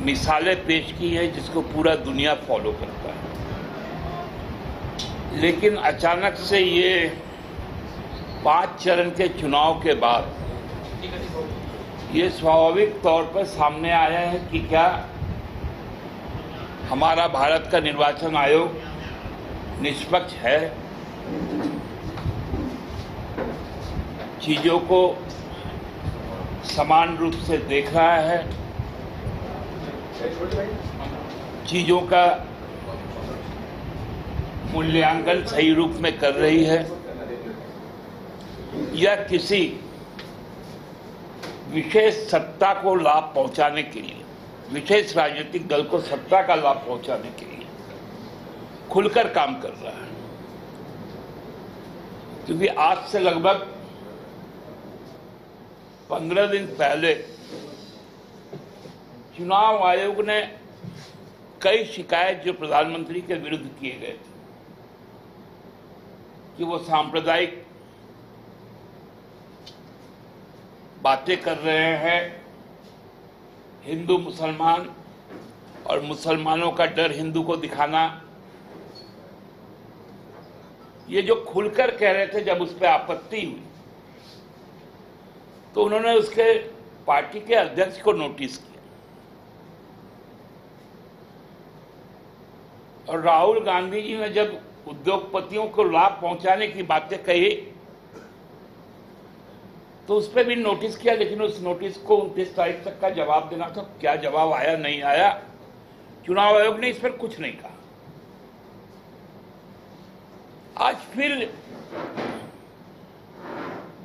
मिसालें पेश की हैं जिसको पूरा दुनिया फॉलो करता है, लेकिन अचानक से ये 5 चरण के चुनाव के बाद ये स्वाभाविक तौर पर सामने आया है कि क्या हमारा भारत का निर्वाचन आयोग निष्पक्ष है, चीजों को समान रूप से देख रहा है, चीजों का मूल्यांकन सही रूप में कर रही है, या किसी विशेष सत्ता को लाभ पहुंचाने के लिए, विशेष राजनीतिक दल को सत्ता का लाभ पहुंचाने के लिए खुलकर काम कर रहा है। क्योंकि आज से लगभग 15 दिन पहले चुनाव आयोग ने कई शिकायत जो प्रधानमंत्री के विरुद्ध किए गए थे कि वो सांप्रदायिक बातें कर रहे हैं, हिंदू मुसलमान और मुसलमानों का डर हिंदू को दिखाना, ये जो खुलकर कह रहे थे। जब उस पर आपत्ति हुई तो उन्होंने उसके पार्टी के अध्यक्ष को नोटिस किया और राहुल गांधी जी ने जब उद्योगपतियों को लाभ पहुंचाने की बातें कही तो उस पर भी नोटिस किया, लेकिन उस नोटिस को 29 तारीख तक का जवाब देना था। क्या जवाब आया नहीं आया, चुनाव आयोग ने इस पर कुछ नहीं कहा। आज फिर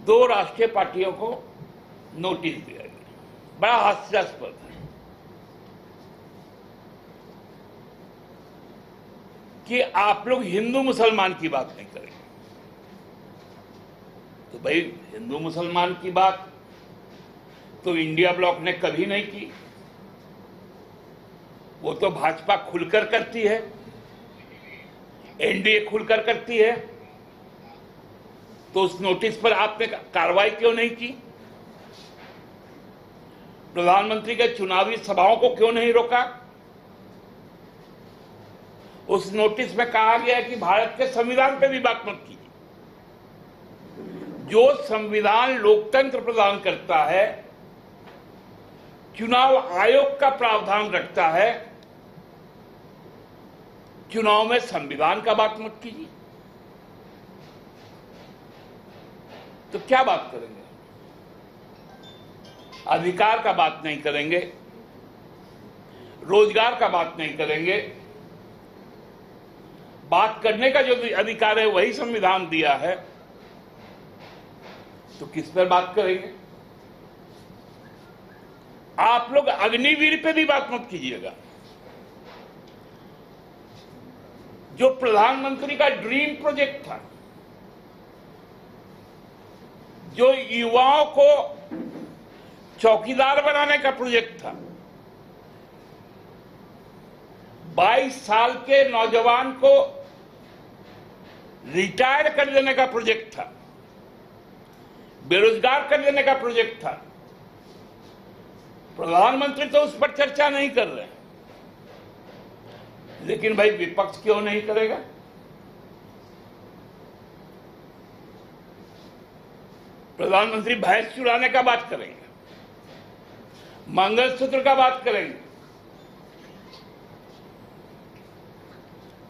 2 राष्ट्रीय पार्टियों को नोटिस दिया गया। बड़ा हास्यास्पद है कि आप लोग हिंदू मुसलमान की बात नहीं करेंगे। तो भाई, हिंदू मुसलमान की बात तो इंडिया ब्लॉक ने कभी नहीं की, वो तो भाजपा खुलकर करती है, एनडीए खुलकर करती है। तो उस नोटिस पर आपने कार्रवाई क्यों नहीं की? प्रधानमंत्री के चुनावी सभाओं को क्यों नहीं रोका? उस नोटिस में कहा गया है कि भारत के संविधान पे भी बात मत कीजिए। जो संविधान लोकतंत्र प्रदान करता है, चुनाव आयोग का प्रावधान रखता है, चुनाव में संविधान का बात मत कीजिए। तो क्या बात करेंगे? अधिकार का बात नहीं करेंगे, रोजगार का बात नहीं करेंगे। बात करने का जो अधिकार है वही संविधान दिया है, तो किस पर बात करेंगे? आप लोग अग्निवीर पे भी बात मत कीजिएगा। जो प्रधानमंत्री का ड्रीम प्रोजेक्ट था, जो युवाओं को चौकीदार बनाने का प्रोजेक्ट था, 22 साल के नौजवान को रिटायर कर देने का प्रोजेक्ट था, बेरोजगार कर देने का प्रोजेक्ट था, प्रधानमंत्री तो उस पर चर्चा नहीं कर रहे। लेकिन भाई, विपक्ष क्यों नहीं करेगा? प्रधानमंत्री भैंस चुराने का बात करेंगे, मंगलसूत्र का बात करेंगे,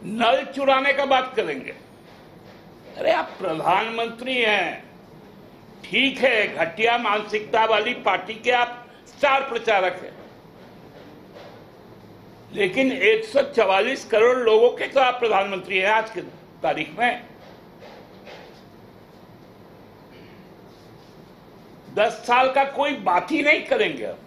नल चुराने का बात करेंगे। अरे, आप प्रधानमंत्री हैं, ठीक है, घटिया मानसिकता वाली पार्टी के आप स्टार प्रचारक हैं, लेकिन 144 करोड़ लोगों के तो आप प्रधानमंत्री हैं आज की तारीख में। 10 साल का कोई बात ही नहीं करेंगे अब।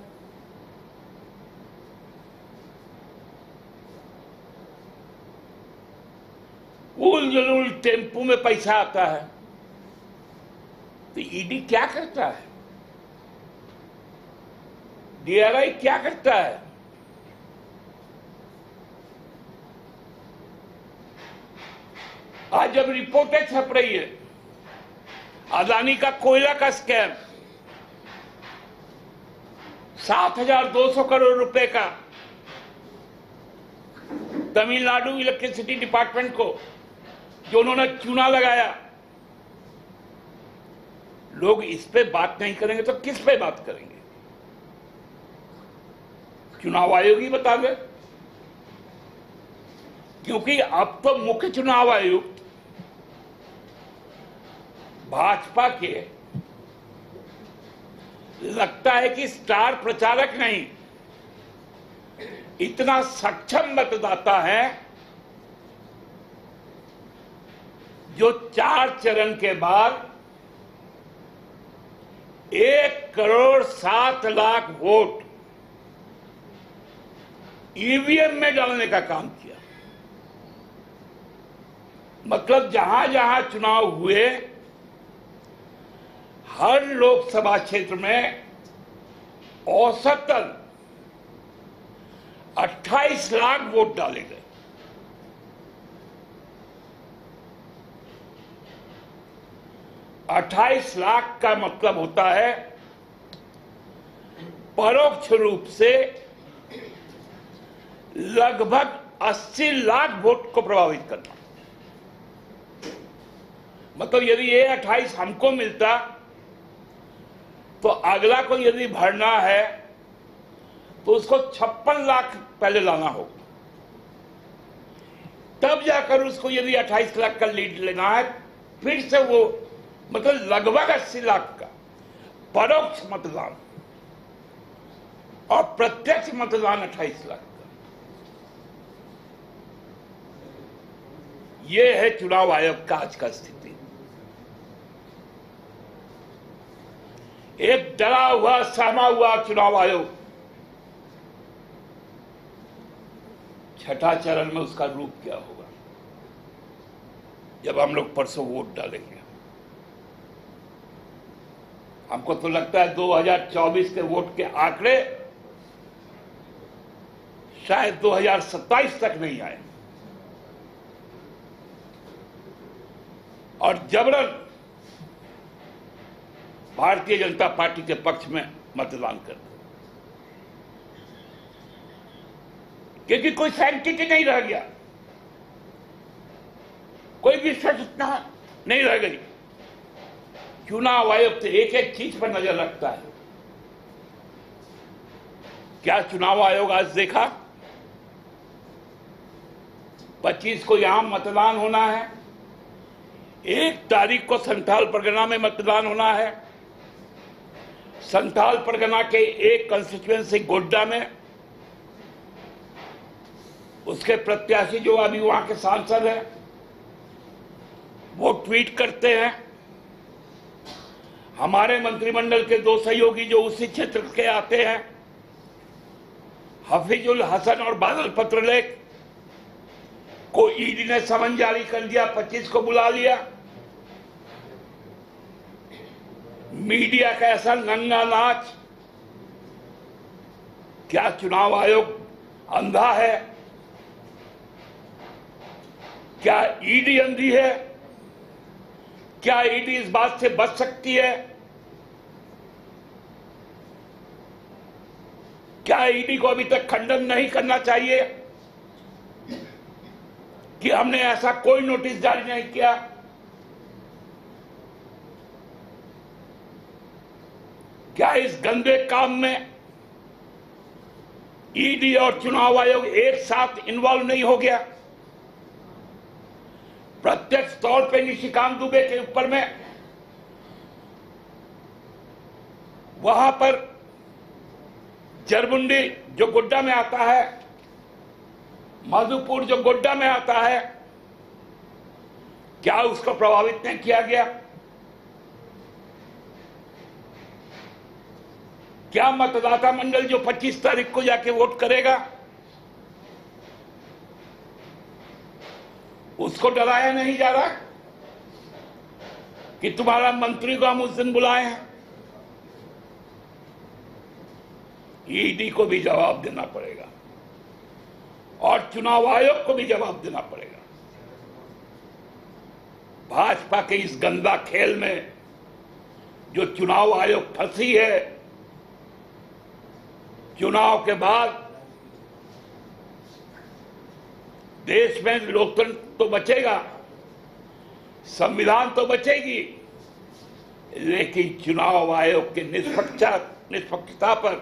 उल टेम्पू में पैसा आता है तो ईडी क्या करता है, डीआरआई क्या करता है? आज जब रिपोर्टें छप रही है अदानी का कोयला का स्कैम, 7,200 करोड़ रुपए का तमिलनाडु इलेक्ट्रिसिटी डिपार्टमेंट को जो उन्होंने चूना लगाया। लोग इस पे बात नहीं करेंगे तो किस पे बात करेंगे? चुनाव आयोग ही बता दे, क्योंकि अब तो मुख्य चुनाव आयुक्त भाजपा के लगता है कि स्टार प्रचारक नहीं, इतना सक्षम मतदाता है जो 4 चरण के बाद 1,07,00,000 वोट ईवीएम में डालने का काम किया। मतलब जहां जहां चुनाव हुए हर लोकसभा क्षेत्र में औसतन 28 लाख वोट डाले गए। $28 लाख का मतलब होता है परोक्ष रूप से लगभग 80 लाख वोट को प्रभावित करना। मतलब यदि ये 28 हमको मिलता तो अगला को यदि भरना है तो उसको 56 लाख पहले लाना होगा, तब जाकर उसको यदि 28 लाख का लीड लेना है, फिर से वो मतलब लगभग 80 लाख का परोक्ष मतदान और प्रत्यक्ष मतदान 28 लाख का। ये है चुनाव आयोग का आज का स्थिति। एक डरा हुआ सहमा हुआ चुनाव आयोग, छठा चरण में उसका रूप क्या होगा जब हम लोग परसों वोट डालेंगे। हमको तो लगता है 2024 के वोट के आंकड़े शायद 2027 तक नहीं आए और जबरन भारतीय जनता पार्टी के पक्ष में मतदान कर दो, क्योंकि कोई सैंक्टिटी नहीं रह गया, कोई विश्वसनीयता नहीं रह गई। चुनाव आयोग तो एक एक चीज पर नजर रखता है। क्या चुनाव आयोग आज देखा 25 को यहां मतदान होना है, 1 तारीख को संथाल परगना में मतदान होना है, संथाल परगना के एक कंस्टिट्यूएंसी गोड्डा में उसके प्रत्याशी जो अभी वहां के सांसद हैं वो ट्वीट करते हैं, हमारे मंत्रिमंडल के 2 सहयोगी जो उसी क्षेत्र के आते हैं, हफीजुल हसन और बादल पत्रलेख को ईडी ने समन जारी कर दिया, 25 को बुला लिया। मीडिया का ऐसा नंगा नाच। क्या चुनाव आयोग अंधा है? क्या ईडी अंधी है? क्या ईडी इस बात से बच सकती है? क्या ईडी को अभी तक खंडन नहीं करना चाहिए कि हमने ऐसा कोई नोटिस जारी नहीं किया? क्या इस गंदे काम में ईडी और चुनाव आयोग एक साथ इन्वॉल्व नहीं हो गया? प्रत्यक्ष तौर पे निशिकांत दुबे के ऊपर में वहां पर जरमुंडी जो गोड्डा में आता है, मधुपुर जो गोड्डा में आता है, क्या उसको प्रभावित नहीं किया गया? क्या मतदाता मंडल जो 25 तारीख को जाके वोट करेगा उसको डराया नहीं जा रहा कि तुम्हारा मंत्री को हम उस दिन बुलाए हैं? ईडी को भी जवाब देना पड़ेगा और चुनाव आयोग को भी जवाब देना पड़ेगा। भाजपा के इस गंदा खेल में जो चुनाव आयोग फंसी है, चुनाव के बाद देश में लोकतंत्र तो बचेगा, संविधान तो बचेगी, लेकिन चुनाव आयोग की निष्पक्षता पर,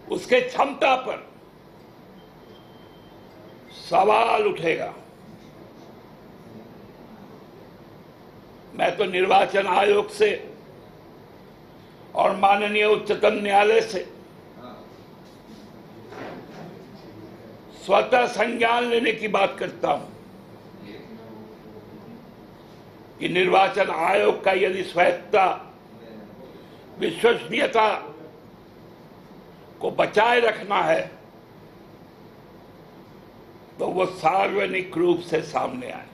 उसके क्षमता पर सवाल उठेगा। मैं तो निर्वाचन आयोग से और माननीय उच्चतम न्यायालय से स्वतः संज्ञान लेने की बात करता हूं कि निर्वाचन आयोग का यदि स्वायत्तता, विश्वसनीयता को बचाए रखना है तो वो सार्वजनिक रूप से सामने आए।